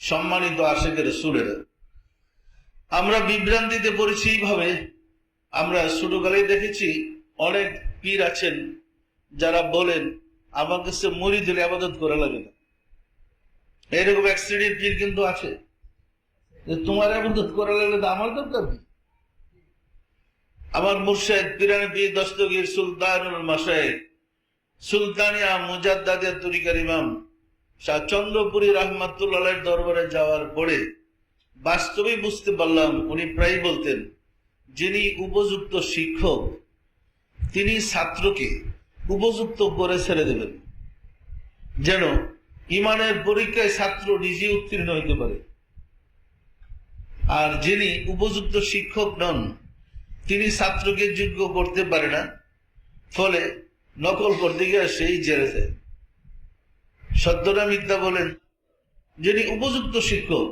সম্মানিত আশিক রাসূলেরা, আমরা বিভ্রান্তিতে পড়েছি এইভাবে। আমরা ছোটকালেই দেখেছি অনেক পীর আছেন যারা বলেন আমার কাছে মুরিদ হলে ইবাদত করা লাগে না। এরকম এক শ্রেণীর পীর কিন্তু আছে যে তোমার ইবাদত করা লাগলে তো আমার দরকার কি। আমার মুর্শিদ পীরানে পীর দস্তগীর সুলতানুল মাশায়েখ সুলতানিয়া মুজাদ্দাদিয়া তরিকার ইমাম শাহ চন্দ্রপুরী রাহমাতুল্লাহের দরবারে যাওয়ার পরে বাস্তবে বুঝতে পারলাম, উনি প্রায় বলতেন যিনি উপযুক্ত শিক্ষক তিনি ছাত্রকে উপযুক্ত করে ছেড়ে দেবেন, যেন ইমানের পরীক্ষায় ছাত্র নিজে উত্তীর্ণ হইতে পারে। আর যিনি উপযুক্ত শিক্ষক নন তিনি ছাত্রকে যোগ্য করতে পারে না, ফলে নকল করতে গিয়ে সেই জেলে যায়। সত্যটা মিথ্যা বলেন? যিনি উপযুক্ত শিক্ষক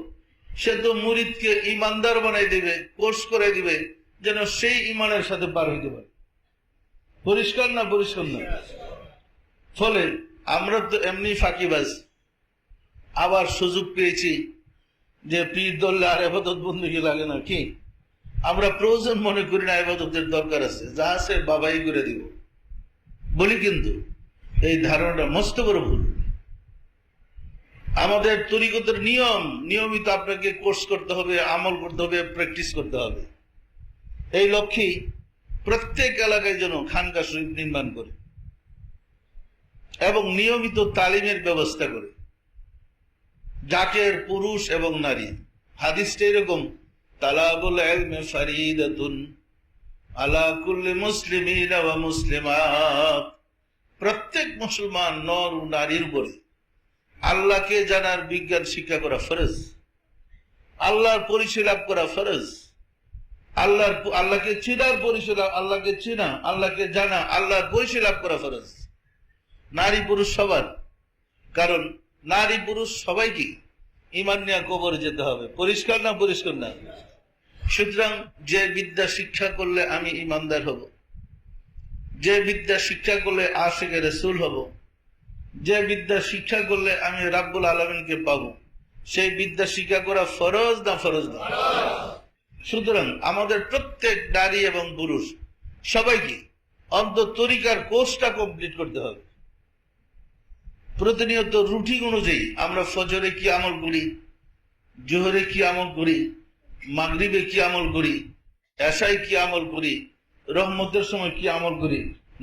সে তো মুরিদকে ইমানদার বানাই দিবে, কোর্স করে দিবে যেন সেই ইমানের সাথে পার হইতে পারে। পরিষ্কার না? পরিষ্কার না? ফলে আমরা তো এমনি ফাঁকিবাজ, আবার সুযোগ পেয়েছি যে পীর ধরলে আর ইবাদত বন্দেগী লাগে না, কি আমরা প্রয়োজন মনে করি না, ইবাদতের দরকার আছে, যা আছে বাবাই করে দিব বলি। কিন্তু এই ধারণাটা মস্ত বড় ভুল। আমাদের তরিকতের নিয়মিত আপনাকে কোর্স করতে হবে, আমল করতে হবে, প্র্যাকটিস করতে হবে। এই লক্ষ্যে প্রত্যেক এলাকায় যেন খানকা শরীফ নির্মাণ করে এবং নিয়মিত তালিমের ব্যবস্থা করে, জাকের পুরুষ এবং নারী। হাদিসটা এরকম, তালাবুল ইলমি ফারিদাতুন আলা কুল্লি মুসলিমিন ওয়া মুসলিমাত। প্রত্যেক মুসলমান নর ও নারীর উপরে আল্লাহকে জানার বিজ্ঞান শিক্ষা করা ফরজ, আল্লাহর পরিচয় লাভ করা ফরজ, আল্লাহকে চিনার পরিচয়, আল্লাহকে চিনা, আল্লাহকে জানা, আল্লাহর পরিচয় লাভ করা ফরজ নারী পুরুষ সবার। কারণ নারী পুরুষ সবাইকে ঈমান নিয়ে কবরে যেতে হবে। পরিষ্কার না? পরিষ্কার না? সুতরাং যে বিদ্যা শিক্ষা করলে আমি ঈমানদার হব, যে বিদ্যা শিক্ষা করলে আশিক রাসূল হব, যে বিদ্যা শিক্ষা করলে আমি রাব্বুল আলামিনকে পাবো, সেই বিদ্যা শিক্ষা করা ফরজ না? ফরজ না? সুতরাং আমাদের প্রত্যেক নারী এবং পুরুষ সবাইকে অন্তত তরিকার কোর্সটা কমপ্লিট করতে হবে। প্রতিনিয়ত রুটিন অনুযায়ী আমরা ফজরে কি আমল করি, জোহরে কি আমল করি, মাগরিবে কি আমল করি, এশায় কি আমল করি, রহমতের সময় কি আমল করি,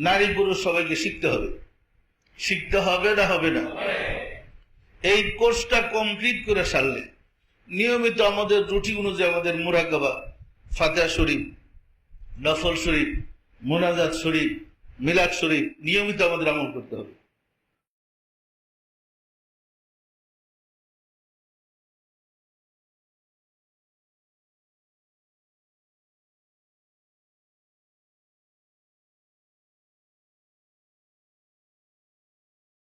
নারী পুরুষ সবাইকে শিখতে হবে। শিখতে হবে না? হবে না? এই কোর্সটা কমপ্লিট করে সারলে নিয়মিত আমাদের রুটিন অনুযায়ী আমাদের মুরাকাবা, ফাতিহা শরীফ, নফল শরীফ, মুনাজাত শরীফ, মিলাদ শরীফ নিয়মিত আমাদের আমল করতে হবে।